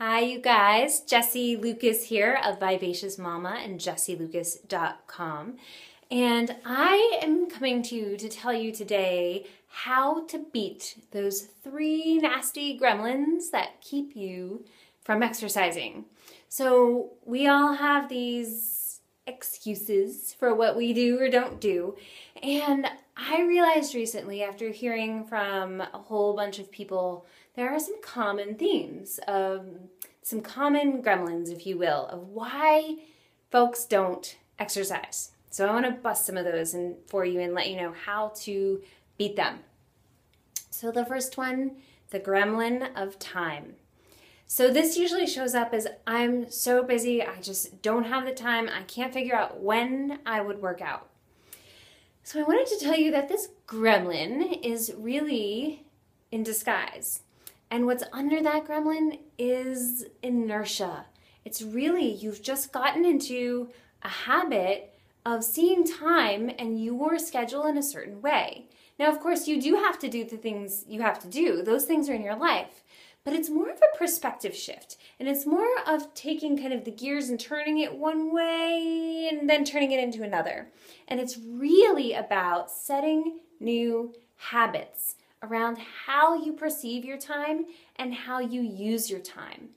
Hi, you guys. Jessie Lucas here of Vivacious Mama and jessielucas.com. And I am coming to you to tell you today how to beat those 3 nasty gremlins that keep you from exercising. So we all have these excuses for what we do or don't do. And I realized recently, after hearing from a whole bunch of people, there are some common themes, some common gremlins, if you will, of why folks don't exercise. So I want to bust some of those for you and let you know how to beat them. So the first one, the gremlin of time. So this usually shows up as I'm so busy, I just don't have the time, I can't figure out when I would work out. So I wanted to tell you that this gremlin is really in disguise. And what's under that gremlin is inertia. It's really, you've just gotten into a habit of seeing time and your schedule in a certain way. Now, of course, you do have to do the things you have to do. Those things are in your life. But it's more of a perspective shift. And it's more of taking kind of the gears and turning it one way and then turning it into another. And it's really about setting new habits around how you perceive your time and how you use your time.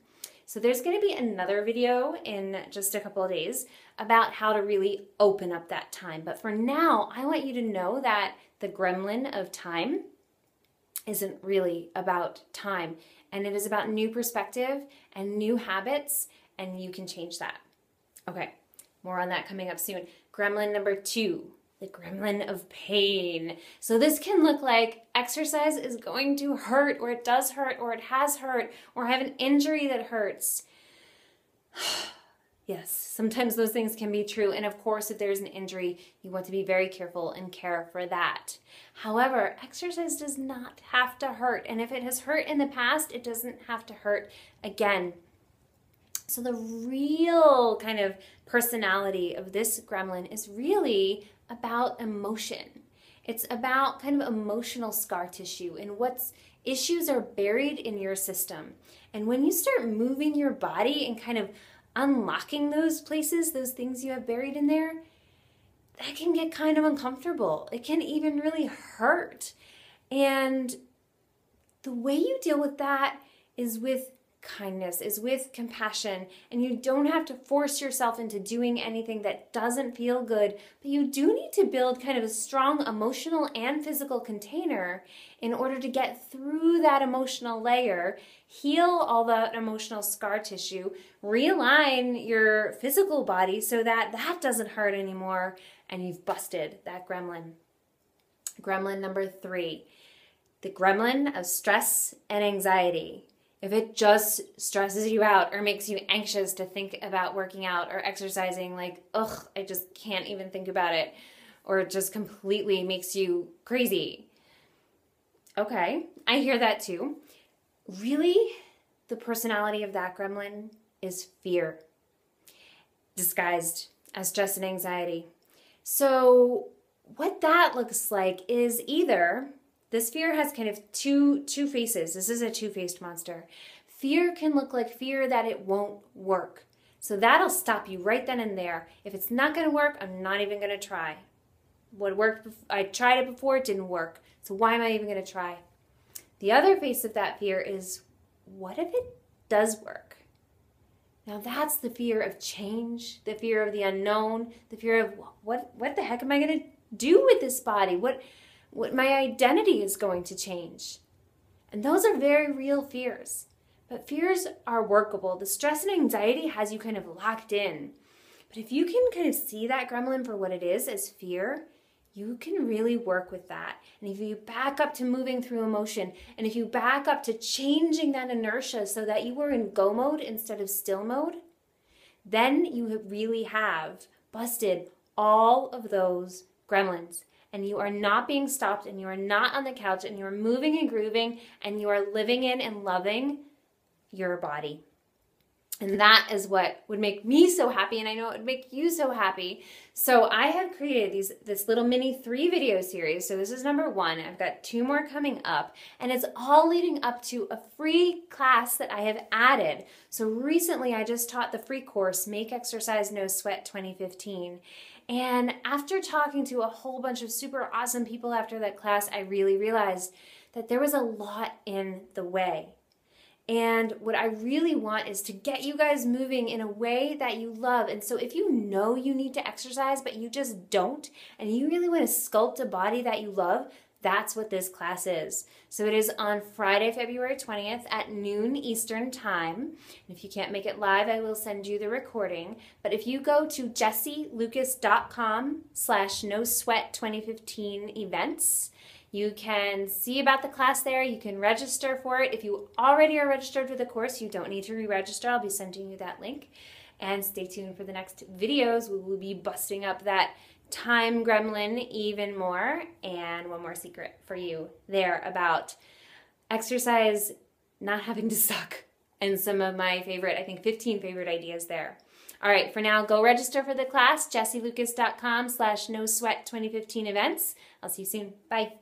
So there's going to be another video in just a couple of days about how to really open up that time. But for now, I want you to know that the gremlin of time isn't really about time. And it is about new perspective and new habits, and you can change that. Okay, more on that coming up soon. Gremlin number 2. The gremlin of pain. So this can look like exercise is going to hurt, or it does hurt, or it has hurt, or I have an injury that hurts. Yes, sometimes those things can be true. And of course, if there's an injury, you want to be very careful and care for that. However, exercise does not have to hurt. And if it has hurt in the past, it doesn't have to hurt again. So the real kind of personality of this gremlin is really about emotion. It's about kind of emotional scar tissue and what issues are buried in your system. And when you start moving your body and kind of unlocking those places, those things you have buried in there, that can get kind of uncomfortable. It can even really hurt. And the way you deal with that is with kindness, is with compassion, and you don't have to force yourself into doing anything that doesn't feel good, but you do need to build kind of a strong emotional and physical container in order to get through that emotional layer, heal all that emotional scar tissue, realign your physical body so that that doesn't hurt anymore, and you've busted that gremlin. Gremlin number 3, the gremlin of stress and anxiety. If it just stresses you out or makes you anxious to think about working out or exercising, like, ugh, I just can't even think about it, or it just completely makes you crazy. Okay, I hear that too. Really, the personality of that gremlin is fear, disguised as stress and anxiety. So what that looks like is either this fear has kind of two faces. This is a two-faced monster. Fear can look like fear that it won't work. So that'll stop you right then and there. If it's not going to work, I'm not even going to try. What worked, I tried it before, it didn't work. So why am I even going to try? The other face of that fear is, what if it does work? Now that's the fear of change, the fear of the unknown, the fear of what the heck am I going to do with this body? What my identity is going to change. And those are very real fears. But fears are workable. The stress and anxiety has you kind of locked in. But if you can kind of see that gremlin for what it is as fear, you can really work with that. And if you back up to moving through emotion, and if you back up to changing that inertia so that you are in go mode instead of still mode, then you really have busted all of those gremlins. And you are not being stopped, and you are not on the couch, and you are moving and grooving, and you are living in and loving your body. And that is what would make me so happy, and I know it would make you so happy. So I have created this little mini 3-video series. So this is number 1. I've got 2 more coming up, and it's all leading up to a free class that I have added. So recently I just taught the free course, Make Exercise No Sweat 2015. And after talking to a whole bunch of super awesome people after that class, I really realized that there was a lot in the way. And what I really want is to get you guys moving in a way that you love. And so if you know you need to exercise, but you just don't, and you really want to sculpt a body that you love, that's what this class is. So it is on Friday, February 20th at noon Eastern time. And if you can't make it live, I will send you the recording. But if you go to jessielucas.com/NoSweat2015 events, you can see about the class there. You can register for it. If you already are registered for the course, you don't need to re-register. I'll be sending you that link. And stay tuned for the next videos. We will be busting up that time gremlin even more. And one more secret for you there about exercise not having to suck. And some of my favorite, I think 15 favorite ideas there. All right, for now, go register for the class, jessielucas.com/NoSweat2015 events. I'll see you soon. Bye.